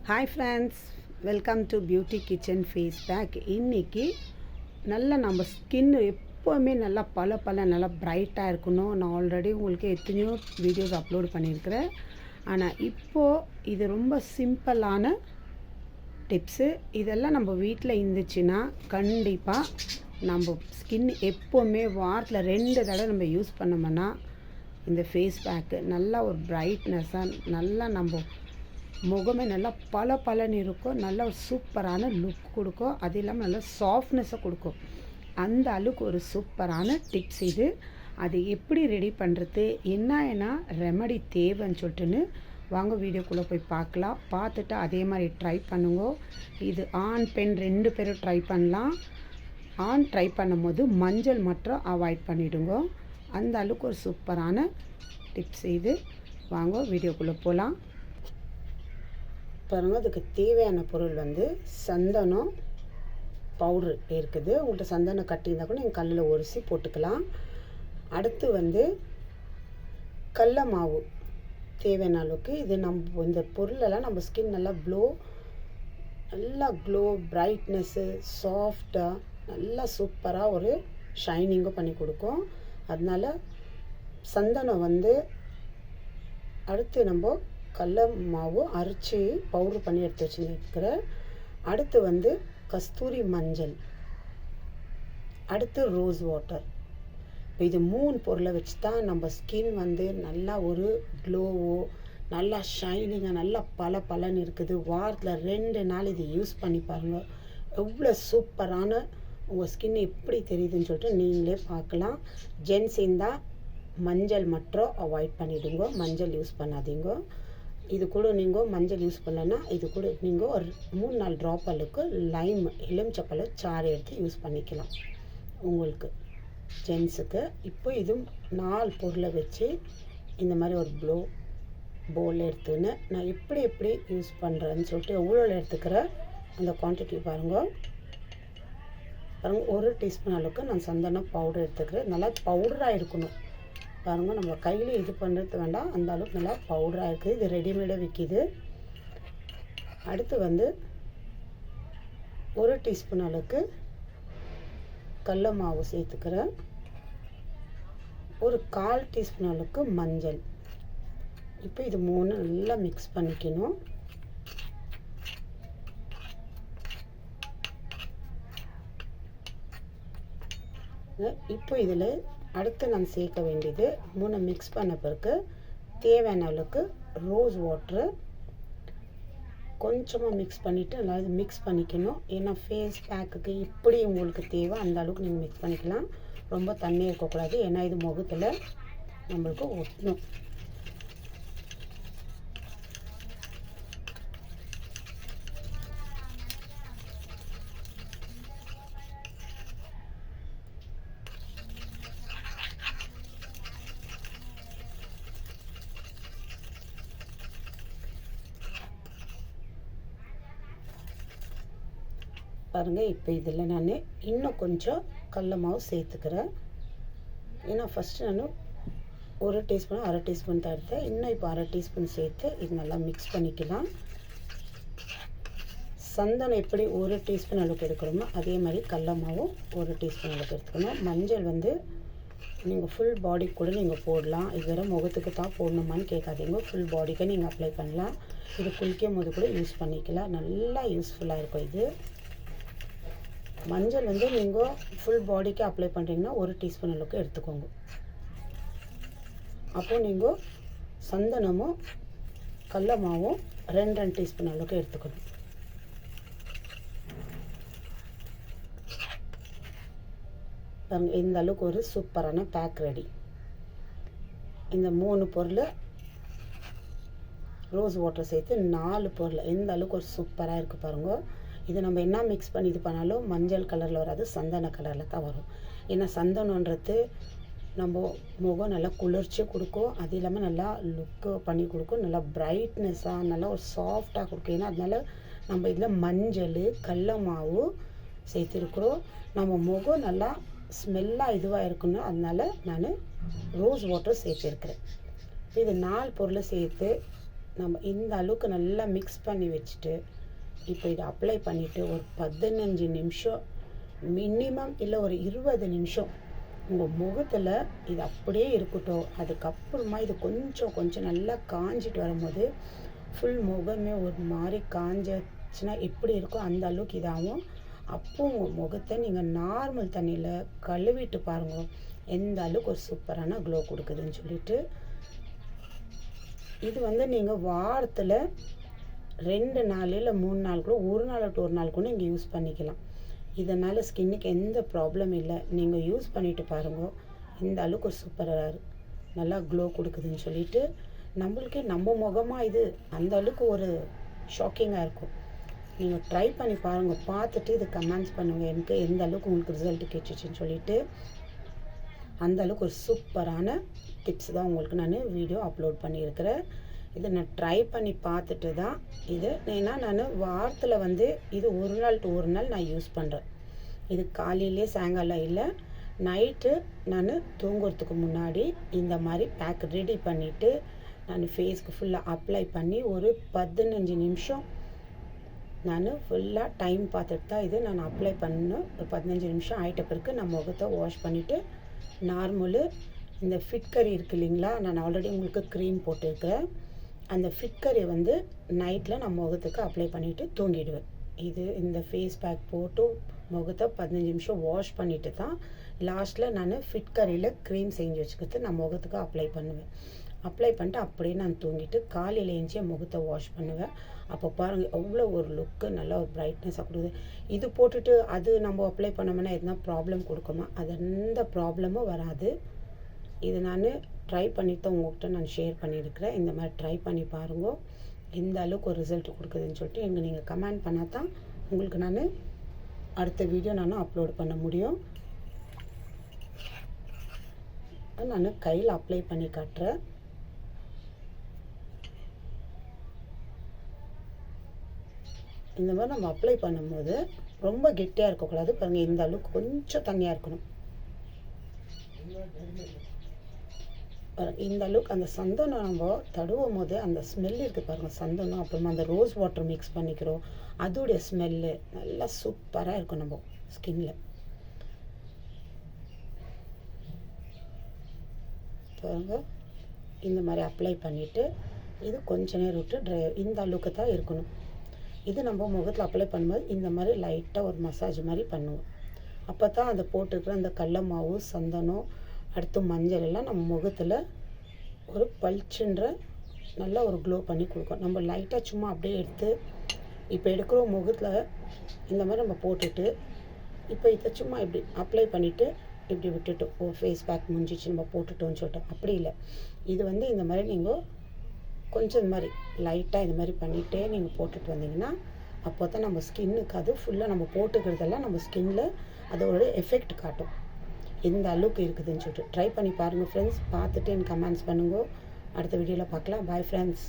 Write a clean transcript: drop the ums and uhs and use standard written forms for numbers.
Hi friends, welcome to beauty kitchen face pack. இன்றைக்கி நல்லா நம்ம ஸ்கின் எப்போவுமே நல்லா நல்லா பிரைட்டாக இருக்கணும். நான் ஆல்ரெடி உங்களுக்கு எத்தனையோ வீடியோஸ் அப்லோட் பண்ணியிருக்கிறேன். ஆனால் இப்போது இது ரொம்ப சிம்பிளான டிப்ஸு. இதெல்லாம் நம்ம வீட்டில் இருந்துச்சுன்னா கண்டிப்பாக நம்ம ஸ்கின் எப்போவுமே வாரத்தில் 2 தடவை நம்ம யூஸ் பண்ணோம்னா இந்த ஃபேஸ் பேக்கு நல்லா ஒரு பிரைட்னஸாக நல்லா நம்ம முகமே நல்லா பலன்னு இருக்கும். நல்ல ஒரு சூப்பரான லுக் கொடுக்கும். அது இல்லாமல் நல்லா சாஃப்ட்னஸை கொடுக்கும். அந்த அளவுக்கு ஒரு சூப்பரான டிப்ஸ் இது. அது எப்படி ரெடி பண்ணுறது, என்ன ரெமடி தேவைன்னு சொல்லிட்டுன்னு வாங்க வீடியோக்குள்ளே போய் பார்க்கலாம். பார்த்துட்டு அதே மாதிரி ட்ரை பண்ணுங்க. இது ஆண் பெண் 2 பேரும் ட்ரை பண்ணலாம். ஆண் ட்ரை பண்ணும்போது மஞ்சள் மட்டும் அவாய்ட் பண்ணிவிடுங்க. அந்த அளவுக்கு ஒரு சூப்பரான டிப்ஸ் இது. வாங்க வீடியோக்குள்ளே போகலாம். பாருங்கள், அதுக்கு தேவையான பொருள் சந்தனம் பவுட்ரு இருக்குது. உங்கள்கிட்ட சந்தனம் கட்டி இருந்தால் கூட நீங்கள் கல்லில் உரசி போட்டுக்கலாம். அடுத்து கடல மாவு தேவையான அளவுக்கு. இது நம்ம இந்த பொருளெல்லாம் நம்ம ஸ்கின் நல்லா க்ளோ பிரைட்னஸ்ஸு சாஃப்டாக நல்லா சூப்பராக ஒரு ஷைனிங்கும் பண்ணி கொடுக்கும். அதனால் சந்தனம் அடுத்து நம்ம கடல மாவு அரைச்சி பவுட்ரு பண்ணி எடுத்து வச்சுருக்கிறேன். அடுத்து கஸ்தூரி மஞ்சள், அடுத்து ரோஸ் வாட்டர். இப்போ இது 3 பொருளை வச்சு தான் நம்ம ஸ்கின் நல்லா ஒரு க்ளோவோ நல்லா ஷைனிங்காக நல்லா பலன்னு இருக்குது. வாரத்தில் 2 நாள் இது யூஸ் பண்ணி பாருங்கள். எவ்வளோ சூப்பரான உங்கள் ஸ்கின் எப்படி தெரியுதுன்னு சொல்லிட்டு நீங்களே பார்க்கலாம். ஜென்ஸ் இருந்தால் மஞ்சள் மட்டும் அவாய்ட் பண்ணிவிடுங்க, மஞ்சள் யூஸ் பண்ணாதீங்க. இது கூட நீங்கள் மஞ்சள் யூஸ் பண்ணலைன்னா இது கூட நீங்கள் ஒரு 3-4 ட்ராப் அளவுக்கு எலுமிச்சப்பழ சாறு எடுத்து யூஸ் பண்ணிக்கலாம் உங்களுக்கு ஜென்ஸுக்கு. இப்போ இது 4 பொருளை வச்சு இந்த மாதிரி ஒரு பவுல் எடுத்துன்னு நான் எப்படி யூஸ் பண்ணுறேன்னு சொல்லிட்டு எவ்வளோ எடுத்துக்கிறேன் அந்த குவான்டிட்டி பாருங்கள். 1 டீஸ்பூன் அளவுக்கு நான் சந்தன பவுடர் எடுத்துக்கிறேன். நல்லா பவுடராக இருக்கணும் பாருங்கள். நம்ம கையில் இது பண்ணுறது வேண்டாம், அந்த அளவுக்கு நல்லா பவுடராக இருக்குது. இது ரெடிமேடாக விற்கிது. அடுத்து 1 டீஸ்பூன் அளவுக்கு கடல மாவு சேர்த்துக்கிறேன். ஒரு 1/4 டீஸ்பூன் அளவுக்கு மஞ்சள். இப்போ இது 3 நல்லா மிக்ஸ் பண்ணிக்கணும். இப்போ இதில் அடுத்து நான் சேர்க்க வேண்டியது 3 மிக்ஸ் பண்ண பிறகு தேவையான அளவுக்கு ரோஸ் வாட்ரு கொஞ்சமாக மிக்ஸ் பண்ணிவிட்டு நல்லா இது மிக்ஸ் பண்ணிக்கணும். ஏன்னா ஃபேஸ் பேக்குக்கு இப்படி உங்களுக்கு தேவை அந்த அளவுக்கு நீங்கள் மிக்ஸ் பண்ணிக்கலாம். ரொம்ப தண்ணி இருக்கக்கூடாது, ஏன்னா இது முகத்தில் நம்மளுக்கு ஒட்டணும். பாருங்கள், இப்போ இதில் நான் இன்னும் கொஞ்சம் கடல மாவு சேர்த்துக்கிறேன். ஏன்னா ஃபஸ்ட்டு நான் 1 டீஸ்பூன் 1/2 டீஸ்பூன் தான் எடுத்தேன். இன்னும் இப்போ 1/2 டீஸ்பூன் சேர்த்து இது நல்லா மிக்ஸ் பண்ணிக்கலாம். சந்தனம் எப்படி 1 டீஸ்பூன் அளவுக்கு எடுக்கிறோமோ அதே மாதிரி கடல மாவும் 1 டீஸ்பூன் அளவுக்கு எடுத்துக்கணும். மஞ்சள் நீங்கள் ஃபுல் பாடிக்கு கூட நீங்கள் போடலாம். இது வேறு முகத்துக்கு தான் போடணுமான்னு கேட்காதீங்க, ஃபுல் பாடிக்கு நீங்கள் அப்ளை பண்ணலாம். இது குளிக்கும் போது கூட யூஸ் பண்ணிக்கலாம். நல்லா யூஸ்ஃபுல்லாக இருக்கும் இது. மஞ்சள் நீங்கள் ஃபுல் பாடிக்கு அப்ளை பண்ணுறீங்கன்னா 1 டீஸ்பூன் அளவுக்கு எடுத்துக்கோங்க. அப்போது நீங்கள் சந்தனமும் கடல மாவும் 2 டீஸ்பூன் அளவுக்கு எடுத்துக்கணும். இந்த அளவுக்கு ஒரு சூப்பரான பேக் ரெடி. இந்த 3 பொருள் ரோஸ் வாட்டர் சேர்த்து 4 பொருள் எந்த அளவுக்கு ஒரு சூப்பராக இருக்குது பாருங்கள். இது நம்ம என்ன மிக்ஸ் பண்ணி இது பண்ணாலும் மஞ்சள் கலரில் வராது, சந்தன கலரில் தான் வரும். ஏன்னா சந்தனன்றது நம்ம முகம் நல்லா குளிர்ச்சி கொடுக்கும். அது இல்லாமல் நல்லா லுக்கு பண்ணி கொடுக்கும், நல்லா பிரைட்னஸாக நல்லா ஒரு சாஃப்டாக கொடுக்கும். ஏன்னா அதனால நம்ம இதில் மஞ்சள் கடல மாவு சேர்த்துருக்குறோம். நம்ம முகம் நல்லா ஸ்மெல்லாக இதுவாக இருக்கணும். அதனால நான் ரோஸ் வாட்டர் சேர்த்துருக்கிறேன். இது 4 பொருளை சேர்த்து நம்ம இந்த அளவுக்கு நல்லா மிக்ஸ் பண்ணி வச்சுட்டு இப்போ இதை அப்ளை பண்ணிவிட்டு ஒரு 15 நிமிஷம் மினிமம், இல்லை ஒரு 20 நிமிஷம் உங்கள் முகத்தில் இது அப்படியே இருக்கட்டும். அதுக்கப்புறமா இது கொஞ்சம் கொஞ்சம் நல்லா காஞ்சிட்டு வரும்போது ஃபுல் முகமே ஒரு மாதிரி காஞ்சிச்சுன்னா எப்படி இருக்கோ அந்த அளவுக்கு இதாகும். அப்போ உங்கள் முகத்தை நீங்கள் நார்மல் தண்ணியில் கழுவிட்டு பாருங்கள் எந்த அளவுக்கு ஒரு சூப்பரான க்ளோ கொடுக்குதுன்னு சொல்லிட்டு. இது வந்து நீங்கள் வாரத்தில் 2 நாள் இல்லை 3 நாள் கூட, ஒரு நாள் விட்டு ஒரு நாள் கூட நீங்கள் யூஸ் பண்ணிக்கலாம். இதனால் ஸ்கின்னுக்கு எந்த ப்ராப்ளம் இல்லை. நீங்கள் யூஸ் பண்ணிவிட்டு பாருங்கள் இந்த அளவுக்கு ஒரு சூப்பராக நல்லா க்ளோ கொடுக்குதுன்னு சொல்லிட்டு. நம்மளுக்கே நம்ம முகமாக இது அந்த அளவுக்கு ஒரு ஷாக்கிங்காக இருக்கும். நீங்கள் ட்ரை பண்ணி பாருங்கள், பார்த்துட்டு இது கமெண்ட்ஸ் பண்ணுங்கள் எனக்கு எந்த அளவுக்கு உங்களுக்கு ரிசல்ட் கிடைச்சிச்சின்னு சொல்லிட்டு. அந்த அளவுக்கு ஒரு சூப்பரான டிப்ஸ் தான் உங்களுக்கு நான் வீடியோ அப்லோட் பண்ணியிருக்கிறேன். இதை நான் ட்ரை பண்ணி பார்த்துட்டு தான் இது, ஏன்னா நான் வாரத்தில் வந்து இது ஒரு நாள் டு ஒரு நாள் நான் யூஸ் பண்ணுறேன். இது காலையிலே சாயங்காலம் இல்லை, நைட்டு நான் தூங்குறதுக்கு முன்னாடி இந்த மாதிரி பேக் ரெடி பண்ணிவிட்டு நான் ஃபேஸ்க்கு ஃபுல்லாக அப்ளை பண்ணி ஒரு 15 நிமிஷம் நான் ஃபுல்லாக டைம் பார்த்துட்டு தான் இது நான் அப்ளை பண்ணணும். ஒரு 15 நிமிஷம் ஆகிட்ட பிறகு நான் முகத்தை வாஷ் பண்ணிவிட்டு நார்மலு இந்த ஃபிட்கரி இருக்குது இல்லைங்களா, நான் ஆல்ரெடி உங்களுக்கு க்ரீம் போட்டிருக்கிறேன். அந்த ஃபிட்கரி வந்து நைட்டில் நான் முகத்துக்கு அப்ளை பண்ணிவிட்டு தூங்கிடுவேன். இது இந்த ஃபேஸ் பேக் போட்டு முகத்தை 15 நிமிஷம் வாஷ் பண்ணிவிட்டு தான் லாஸ்ட்டில் நான் ஃபிட்கரியில் க்ரீம் செஞ்சு வச்சுக்கிறது நான் முகத்துக்கு அப்ளை பண்ணுவேன். அப்ளை பண்ணிட்டு அப்படியே நான் தூங்கிட்டு காலையில் எழுந்துச்சி முகத்தை வாஷ் பண்ணுவேன். அப்போ பாருங்கள் எவ்வளோ ஒரு லுக்கு, நல்லா ஒரு ப்ரைட்னஸாக கொடுக்குது. இது போட்டுட்டு அது நம்ம அப்ளை பண்ணோம்னா எதுனா ப்ராப்ளம் கொடுக்குமா? அது எந்த ப்ராப்ளமும் வராது. இது நான் ட்ரை பண்ணிவிட்டு தான் உங்கள்கிட்ட நான் ஷேர் பண்ணியிருக்கிறேன். இந்த மாதிரி ட்ரை பண்ணி பாருங்க எந்த அளவுக்கு ஒரு ரிசல்ட் கொடுக்குதுன்னு சொல்லிட்டு எங்கள் நீங்கள் கமெண்ட் பண்ணால் தான் உங்களுக்கு நான் அடுத்த வீடியோ நான் அப்லோட் பண்ண முடியும். நான் கையில் அப்ளை பண்ணி காட்டுறேன். இந்த மாதிரி நம்ம அப்ளை பண்ணும்போது ரொம்ப கெட்டியாக இருக்கக்கூடாது. பாருங்கள் இந்த அளவுக்கு கொஞ்சம் தண்ணியாக இருக்கணும். இந்த அளவுக்கு அந்த சந்தனம் நம்ம தடுவும் போது அந்த ஸ்மெல் இருக்குது பாருங்கள், சந்தனம் அப்புறமா அந்த ரோஸ் வாட்டர் மிக்ஸ் பண்ணிக்கிறோம், அதோடைய ஸ்மெல்லு நல்லா சூப்பராக இருக்கும் நம்ம ஸ்கின்ல. பாருங்க இந்த மாதிரி அப்ளை பண்ணிவிட்டு இது கொஞ்ச நேரம் விட்டு ட்ரை, இந்த அளவுக்கு தான் இருக்கணும். இது நம்ம முகத்தில் அப்ளை பண்ணும்போது இந்த மாதிரி லைட்டாக ஒரு மசாஜ் மாதிரி பண்ணுவோம். அப்போ தான் அந்த போட்டுருக்கிற அந்த கடல மாவு, சந்தனம், அடுத்து மஞ்சள் எல்லாம் நம்ம முகத்தில் ஒரு பளிச்சுன்ற நல்லா ஒரு க்ளோ பண்ணி கொடுக்கும். நம்ம லைட்டாக சும்மா அப்படியே எடுத்து இப்போ எடுக்கிற முகத்தில் இந்த மாதிரி நம்ம போட்டுட்டு இப்போ இதை சும்மா இப்படி அப்ளை பண்ணிவிட்டு இப்படி விட்டுட்டு ஃபேஸ் பேக் முடிஞ்சிச்சு நம்ம போட்டுட்டோன்னு சொல்லிட்டு அப்படி இல்லை. இது வந்து இந்த மாதிரி நீங்கள் கொஞ்சம் இந்த மாதிரி லைட்டாக இந்த மாதிரி பண்ணிகிட்டே நீங்கள் போட்டுட்டு வந்தீங்கன்னா அப்போ தான் நம்ம ஸ்கின்னுக்கு அது ஃபுல்லாக நம்ம போட்டுக்கிறதெல்லாம் நம்ம ஸ்கின்னில் அதோட எஃபெக்ட் காட்டும். எந்த அளவுக்கு இருக்குதுன்னு சொல்லிட்டு ட்ரை பண்ணி பாருங்கள் ஃப்ரெண்ட்ஸ். பார்த்துட்டு எனக்கு கமெண்ட்ஸ் பண்ணுங்க. அடுத்த வீடியோவில் பார்க்கலாம். Bye friends.